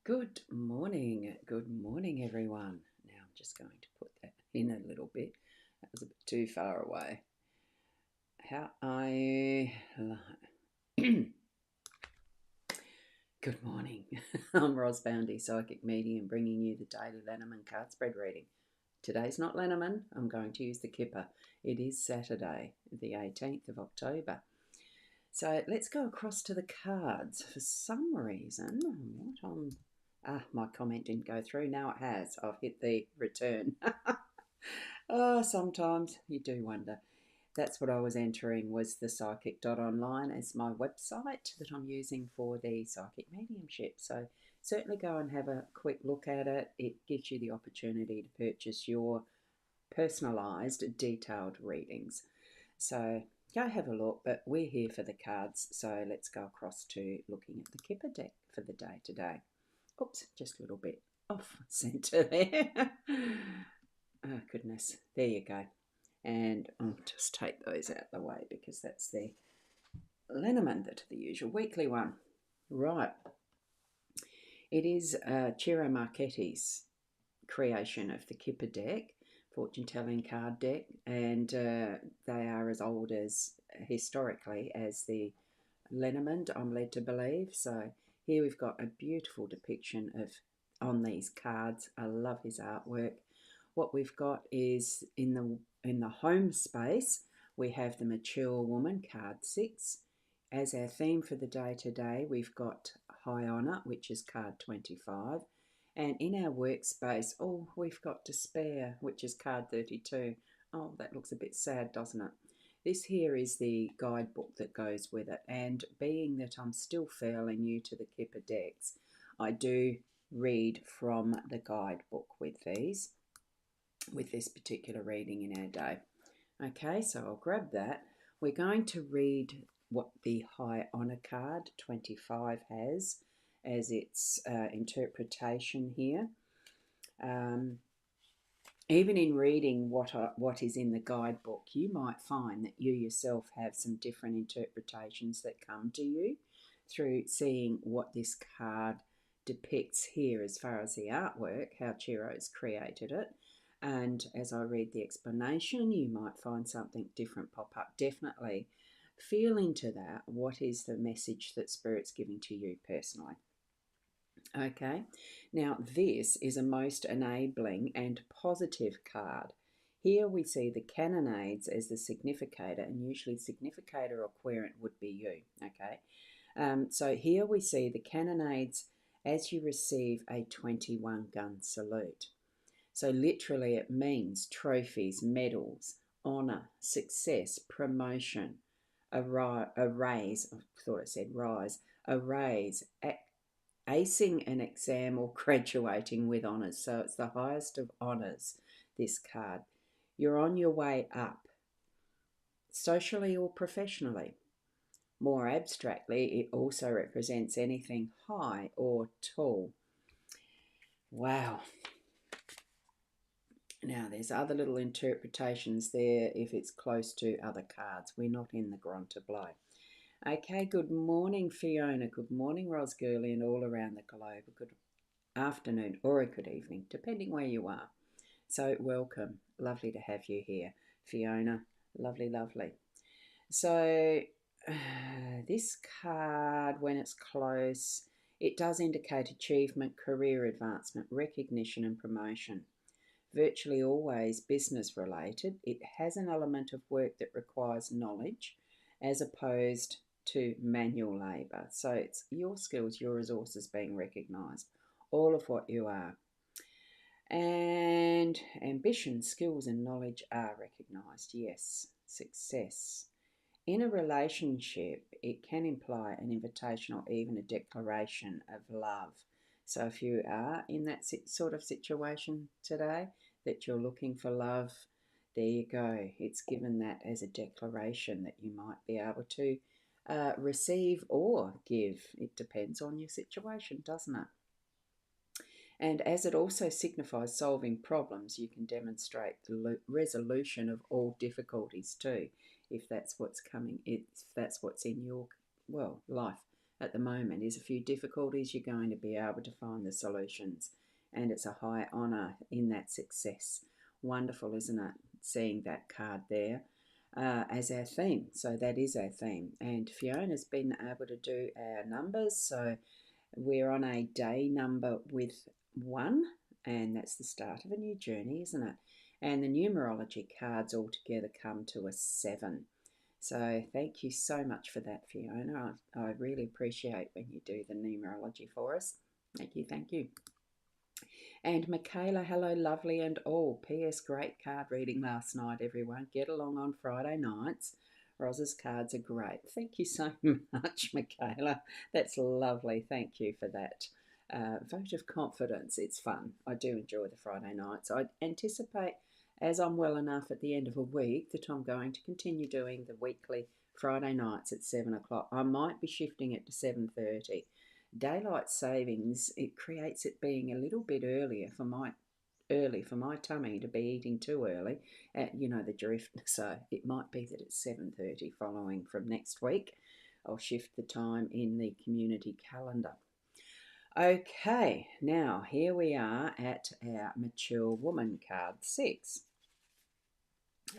Good morning everyone. Now I'm just going to put that in a little bit. That was a bit too far away. How are you? Good morning. I'm rosboundy, psychic medium, bringing you the daily Lenormand card spread reading. Today's not Lenormand. I'm going to use the Kipper. It is Saturday, the 18th of October. So let's go across to the cards. For some reason, my comment didn't go through. Now it has. I've hit the return. Sometimes you do wonder. That's what I was entering, was the psychic.online as my website that I'm using for the psychic mediumship. So certainly go and have a quick look at it. It gives you the opportunity to purchase your personalised, detailed readings. So go have a look, but we're here for the cards. So let's go across to looking at the Kipper deck for the day today. Oops, just a little bit off centre there. Oh, goodness. There you go. And I'll just take those out of the way because that's the Lenormand, the usual weekly one. Right. It is Ciro Marchetti's creation of the Kipper deck, fortune telling card deck, and they are as old as historically as the Lenormand, I'm led to believe. So here we've got a beautiful depiction of on these cards. I love his artwork. What we've got is in the home space, we have the mature woman, card 6. As our theme for the day today, we've got high honour, which is card 25. And in our workspace, we've got despair, which is card 32. Oh, that looks a bit sad, doesn't it? This here is the guidebook that goes with it. And being that I'm still fairly new to the Kipper decks, I do read from the guidebook with this particular reading in our day. Okay, so I'll grab that. We're going to read what the High Honour card 25 has as its interpretation here. Even in reading what is in the guidebook, you might find that you yourself have some different interpretations that come to you through seeing what this card depicts here as far as the artwork, how Chiro's created it. And as I read the explanation, you might find something different pop up. Definitely feel into that. What is the message that Spirit's giving to you personally? Okay, now this is a most enabling and positive card. Here we see the cannonades as the significator, and usually significator or querent would be you. Okay, so here we see the cannonades as you receive a 21 gun salute. So literally it means trophies, medals, honour, success, promotion, a raise, I thought it said rise, a raise, acing an exam or graduating with honours. So it's the highest of honours, this card. You're on your way up, socially or professionally. More abstractly, it also represents anything high or tall. Wow. Now, there's other little interpretations there if it's close to other cards. We're not in the Granta Blow. Okay, good morning, Fiona. Good morning, Ros Gurley, and all around the globe. Good afternoon or a good evening, depending where you are. So, welcome. Lovely to have you here, Fiona. Lovely, lovely. So, this card, when it's close, it does indicate achievement, career advancement, recognition, and promotion. Virtually always business related. It has an element of work that requires knowledge as opposed to manual labour. So it's your skills, your resources being recognised, all of what you are. And ambition, skills and knowledge are recognised, yes. Success. In a relationship, it can imply an invitation or even a declaration of love. So if you are in that sort of situation today, that you're looking for love, there you go. It's given that as a declaration that you might be able to receive or give. It depends on your situation, doesn't it? And as it also signifies solving problems, you can demonstrate the resolution of all difficulties too, if that's what's coming, if that's what's in your life at the moment is a few difficulties. You're going to be able to find the solutions, and it's a high honour in that success. Wonderful, isn't it? Seeing that card there as our theme. So that is our theme. And Fiona's been able to do our numbers. So we're on a day number with 1, and that's the start of a new journey, isn't it? And the numerology cards altogether come to a 7. So thank you so much for that, Fiona. I really appreciate when you do the numerology for us. Thank you, thank you. And Michaela, hello, lovely and all. P.S. Great card reading last night, everyone. Get along on Friday nights. Roz's cards are great. Thank you so much, Michaela. That's lovely. Thank you for that vote of confidence. It's fun. I do enjoy the Friday nights. I anticipate, as I'm well enough at the end of a week, that I'm going to continue doing the weekly Friday nights at 7 o'clock. I might be shifting it to 7:30. Daylight savings, it creates it being a little bit early for my tummy to be eating too early. You know the drift. So it might be that it's 7:30 following from next week. I'll shift the time in the community calendar. Okay, now here we are at our mature woman card 6.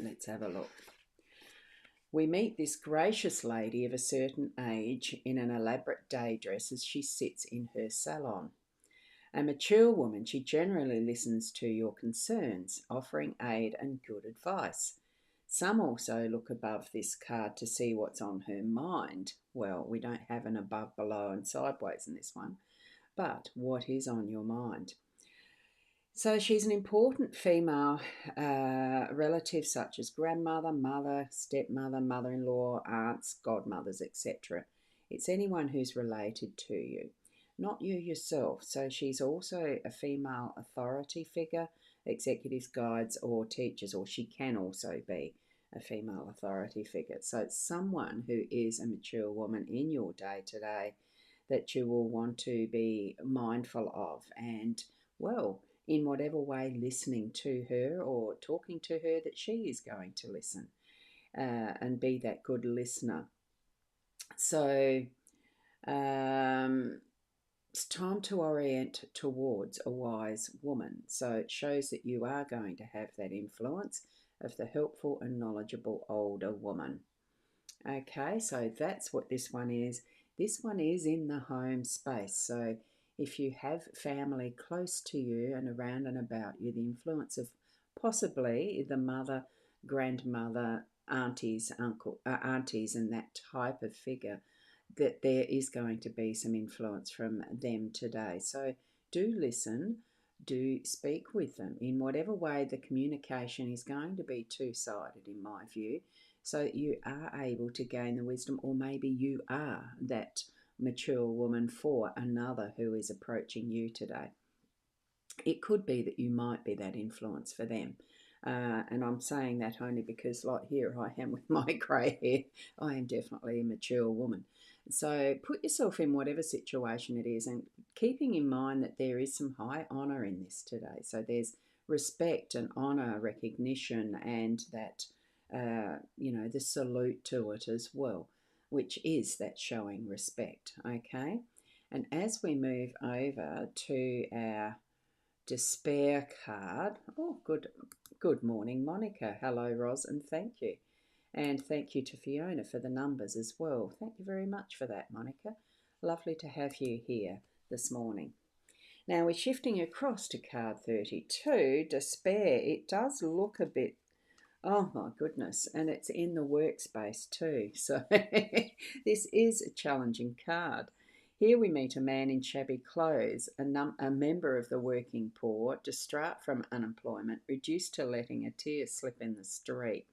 Let's have a look. We meet this gracious lady of a certain age in an elaborate day dress as she sits in her salon. A mature woman, she generally listens to your concerns, offering aid and good advice. Some also look above this card to see what's on her mind. Well, we don't have an above, below, and sideways in this one, but what is on your mind? So she's an important female relative such as grandmother, mother, stepmother, mother-in-law, aunts, godmothers, etc. It's anyone who's related to you, not you yourself. So she's also a female authority figure, executives, guides, or teachers, or she can also be a female authority figure. So it's someone who is a mature woman in your day today that you will want to be mindful of and, well, in whatever way listening to her or talking to her, that she is going to listen and be that good listener. So it's time to orient towards a wise woman. So it shows that you are going to have that influence of the helpful and knowledgeable older woman. Okay, so that's what this one is. This one is in the home space. So if you have family close to you and around and about you, the influence of possibly the mother, grandmother, aunties, aunties, and that type of figure, that there is going to be some influence from them today. So do listen, do speak with them in whatever way. The communication is going to be two-sided, in my view, so that you are able to gain the wisdom, or maybe you are that mature woman for another who is approaching you today. It could be that you might be that influence for them. And I'm saying that only because, like, here I am with my grey hair. I am definitely a mature woman. So put yourself in whatever situation it is, and keeping in mind that there is some high honour in this today. So there's respect and honour, recognition, and that, the salute to it as well, which is that showing respect, okay? And as we move over to our despair card. Oh, good morning, Monica. Hello, Ros, and thank you. And thank you to Fiona for the numbers as well. Thank you very much for that, Monica. Lovely to have you here this morning. Now we're shifting across to card 32, despair. It does look a bit, oh my goodness, and it's in the workspace too. So this is a challenging card. Here we meet a man in shabby clothes, a member of the working poor, distraught from unemployment, reduced to letting a tear slip in the street.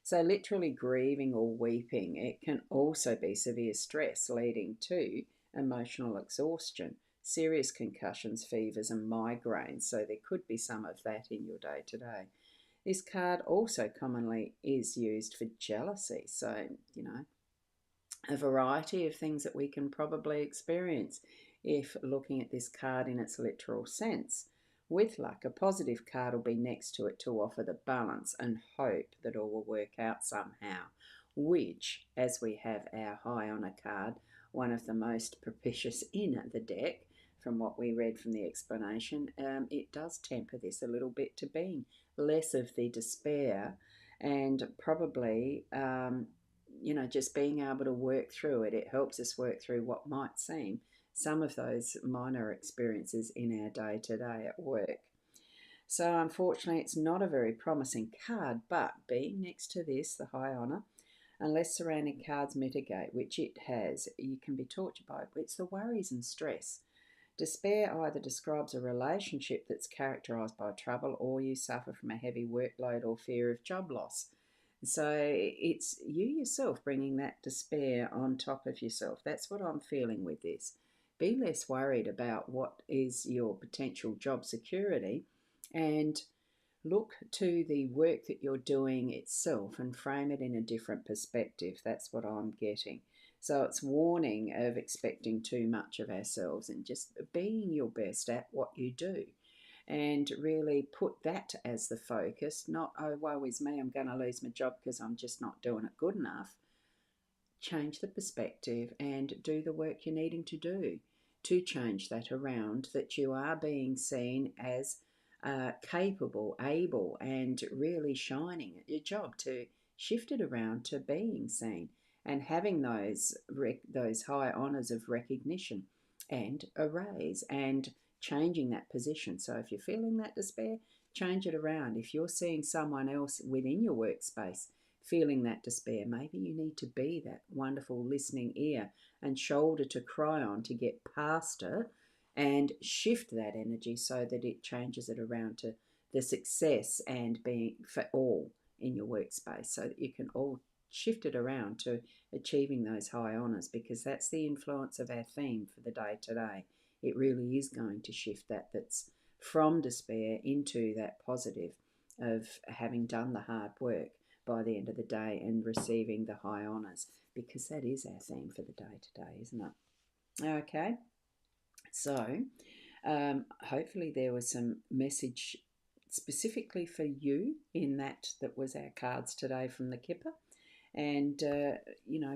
So literally grieving or weeping. It can also be severe stress leading to emotional exhaustion, serious concussions, fevers and migraines. So there could be some of that in your day today. This card also commonly is used for jealousy. So, a variety of things that we can probably experience if looking at this card in its literal sense. With luck, a positive card will be next to it to offer the balance and hope that all will work out somehow, which, as we have our high honour card, one of the most propitious in the deck, from what we read from the explanation, it does temper this a little bit to being less of the despair and probably, just being able to work through it. It helps us work through what might seem some of those minor experiences in our day to day at work. So, unfortunately, it's not a very promising card, but being next to this, the High Honour, unless surrounding cards mitigate, which it has, you can be tortured by it. It's the worries and stress. Despair either describes a relationship that's characterised by trouble, or you suffer from a heavy workload or fear of job loss. So it's you yourself bringing that despair on top of yourself. That's what I'm feeling with this. Be less worried about what is your potential job security and look to the work that you're doing itself and frame it in a different perspective. That's what I'm getting. So it's warning of expecting too much of ourselves and just being your best at what you do. And really put that as the focus, not, oh, woe is me, I'm going to lose my job because I'm just not doing it good enough. Change the perspective and do the work you're needing to do to change that around, that you are being seen as capable, able, and really shining at your job, to shift it around to being seen and having those high honours of recognition and a raise and changing that position. So if you're feeling that despair, change it around. If you're seeing someone else within your workspace feeling that despair, maybe you need to be that wonderful listening ear and shoulder to cry on to get past it and shift that energy so that it changes it around to the success and being for all in your workspace, so that you can all shift it around to achieving those high honours, because that's the influence of our theme for the day today. It really is going to shift that's from despair into that positive of having done the hard work by the end of the day and receiving the high honours, because that is our theme for the day today, isn't it? Okay, so hopefully there was some message specifically for you in that was our cards today from the Kipper. And,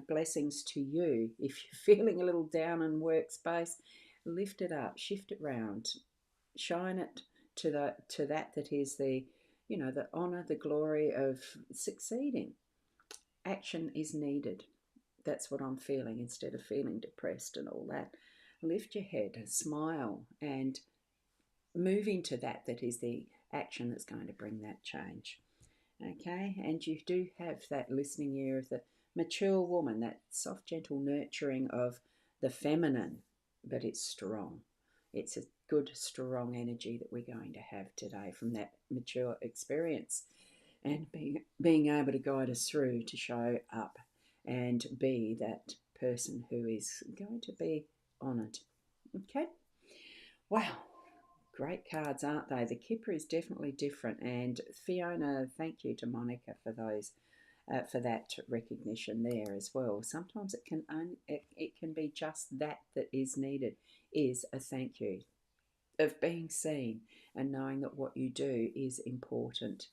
blessings to you. If you're feeling a little down in workspace, lift it up, shift it round, shine it to that is the honour, the glory of succeeding. Action is needed. That's what I'm feeling, instead of feeling depressed and all that. Lift your head, smile, and move into that is the action that's going to bring that change. Okay, and you do have that listening ear of the mature woman, that soft, gentle nurturing of the feminine, but it's strong. It's a good, strong energy that we're going to have today from that mature experience, and being able to guide us through to show up and be that person who is going to be honoured. Okay, wow. Great cards, aren't they? The Kipper is definitely different. And Fiona, thank you to Monica for those, for that recognition there as well. Sometimes it can be just that is needed, is a thank you of being seen and knowing that what you do is important.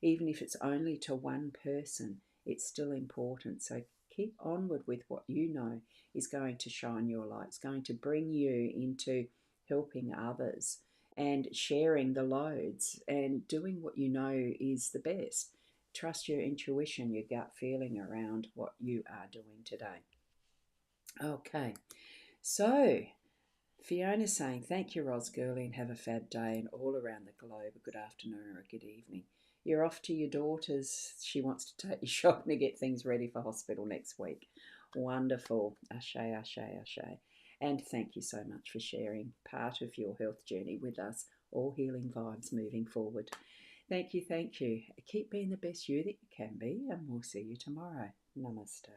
Even if it's only to one person, it's still important. So keep onward with what you know is going to shine your light. It's going to bring you into helping others and sharing the loads and doing what you know is the best. Trust your intuition, your gut feeling around what you are doing today. Okay, so Fiona's saying, thank you, Ros Girlie, and have a fab day, and all around the globe, a good afternoon or a good evening. You're off to your daughter's. She wants to take you shopping to get things ready for hospital next week. Wonderful. Ashe, ashe, ashe. And thank you so much for sharing part of your health journey with us. All healing vibes moving forward. Thank you, thank you. Keep being the best you that you can be, and we'll see you tomorrow. Namaste.